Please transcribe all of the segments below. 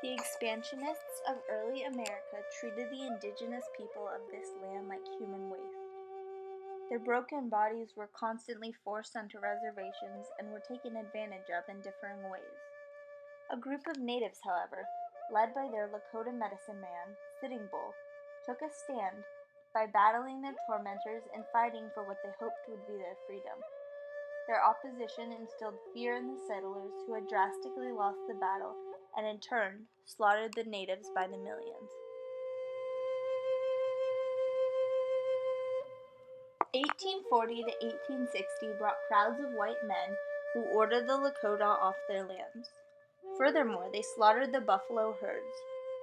The expansionists of early America treated the indigenous people of this land like human waste. Their broken bodies were constantly forced onto reservations and were taken advantage of in differing ways. A group of natives, however, led by their Lakota medicine man, Sitting Bull, took a stand by battling their tormentors and fighting for what they hoped would be their freedom. Their opposition instilled fear in the settlers, who had drastically lost the battle and in turn slaughtered the natives by the millions. 1840 to 1860 brought crowds of white men who ordered the Lakota off their lands. Furthermore, they slaughtered the buffalo herds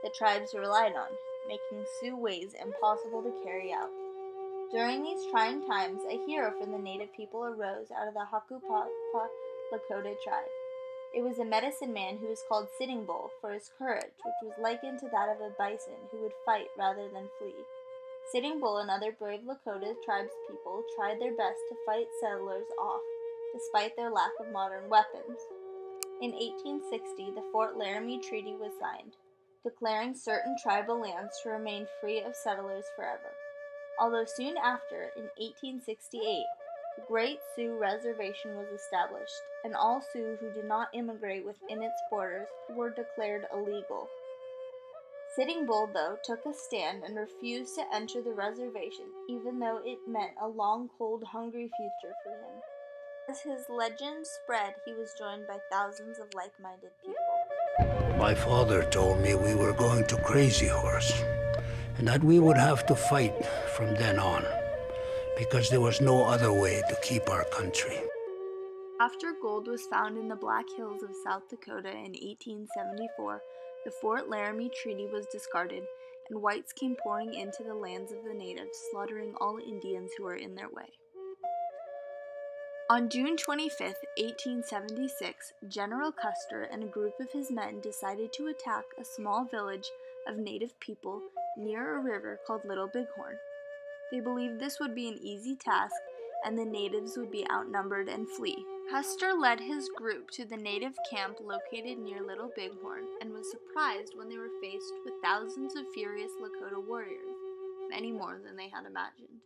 the tribes relied on, making Sioux ways impossible to carry out. During these trying times, a hero for the native people arose out of the Hakupapa Lakota tribe. It was a medicine man who was called Sitting Bull for his courage, which was likened to that of a bison who would fight rather than flee. Sitting Bull and other brave Lakota tribespeople tried their best to fight settlers off, despite their lack of modern weapons. In 1860, the Fort Laramie Treaty was signed, declaring certain tribal lands to remain free of settlers forever. Although soon after, in 1868, the Great Sioux Reservation was established, and all Sioux who did not immigrate within its borders were declared illegal. Sitting Bull, though, took a stand and refused to enter the reservation, even though it meant a long, cold, hungry future for him. As his legend spread, he was joined by thousands of like-minded people. My father told me we were going to Crazy Horse, and that we would have to fight from then on, because there was no other way to keep our country. After gold was found in the Black Hills of South Dakota in 1874, the Fort Laramie Treaty was discarded, and whites came pouring into the lands of the natives, slaughtering all Indians who were in their way. On June 25, 1876, General Custer and a group of his men decided to attack a small village of native people near a river called Little Bighorn. They believed this would be an easy task and the natives would be outnumbered and flee. Custer led his group to the native camp located near Little Bighorn and was surprised when they were faced with thousands of furious Lakota warriors, many more than they had imagined.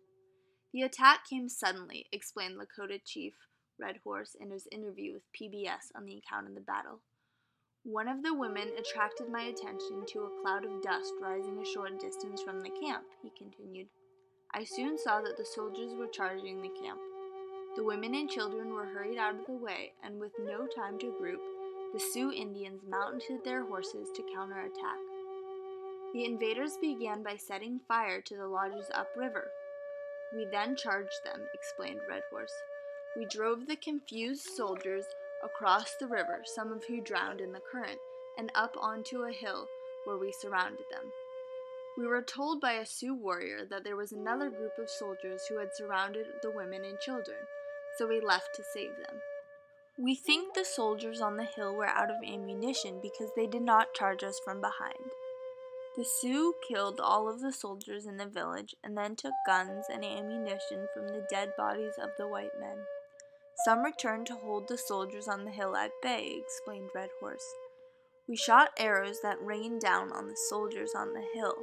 The attack came suddenly, explained Lakota Chief Red Horse in his interview with PBS on the account of the battle. One of the women attracted my attention to a cloud of dust rising a short distance from the camp, he continued. I soon saw that the soldiers were charging the camp. The women and children were hurried out of the way, and with no time to group, the Sioux Indians mounted their horses to counterattack. The invaders began by setting fire to the lodges upriver. We then charged them, explained Red Horse. We drove the confused soldiers across the river, some of who drowned in the current, and up onto a hill where we surrounded them. We were told by a Sioux warrior that there was another group of soldiers who had surrounded the women and children, so we left to save them. We think the soldiers on the hill were out of ammunition because they did not charge us from behind. The Sioux killed all of the soldiers in the village and then took guns and ammunition from the dead bodies of the white men. Some returned to hold the soldiers on the hill at bay, explained Red Horse. We shot arrows that rained down on the soldiers on the hill,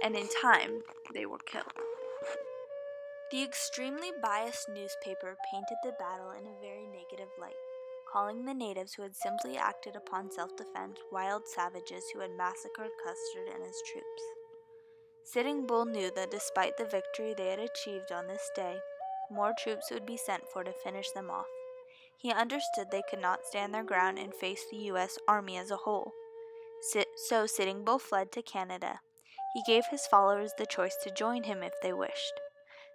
and in time, they were killed. The extremely biased newspaper painted the battle in a very negative light, calling the natives who had simply acted upon self-defense wild savages who had massacred Custer and his troops. Sitting Bull knew that despite the victory they had achieved on this day, more troops would be sent for to finish them off. He understood they could not stand their ground and face the U.S. Army as a whole. So Sitting Bull fled to Canada. He gave his followers the choice to join him if they wished.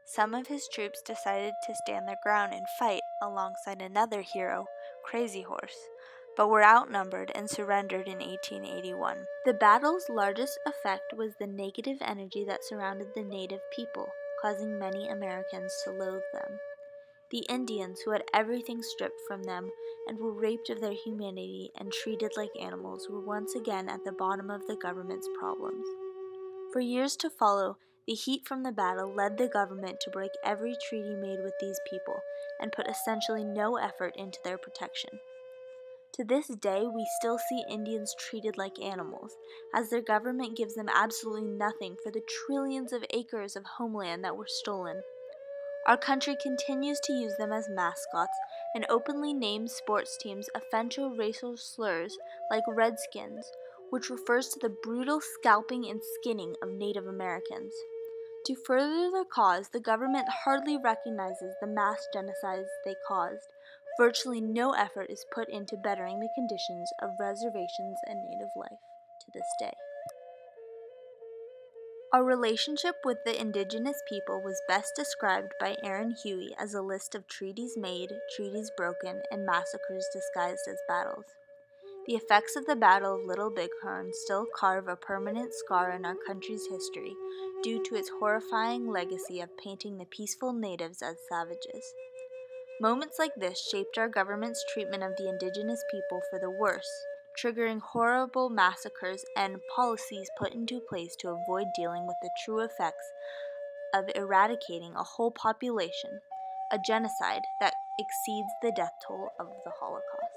Some of his troops decided to stand their ground and fight alongside another hero, Crazy Horse, but were outnumbered and surrendered in 1881. The battle's largest effect was the negative energy that surrounded the native people, causing many Americans to loathe them. The Indians, who had everything stripped from them and were raped of their humanity and treated like animals, were once again at the bottom of the government's problems. For years to follow, the heat from the battle led the government to break every treaty made with these people and put essentially no effort into their protection. To this day, we still see Indians treated like animals, as their government gives them absolutely nothing for the trillions of acres of homeland that were stolen. Our country continues to use them as mascots and openly names sports teams offensive racial slurs like Redskins, which refers to the brutal scalping and skinning of Native Americans. To further their cause, the government hardly recognizes the mass genocides they caused. Virtually no effort is put into bettering the conditions of reservations and native life to this day. Our relationship with the indigenous people was best described by Aaron Huey as a list of treaties made, treaties broken, and massacres disguised as battles. The effects of the Battle of Little Bighorn still carve a permanent scar in our country's history due to its horrifying legacy of painting the peaceful natives as savages. Moments like this shaped our government's treatment of the indigenous people for the worse, triggering horrible massacres and policies put into place to avoid dealing with the true effects of eradicating a whole population, a genocide that exceeds the death toll of the Holocaust.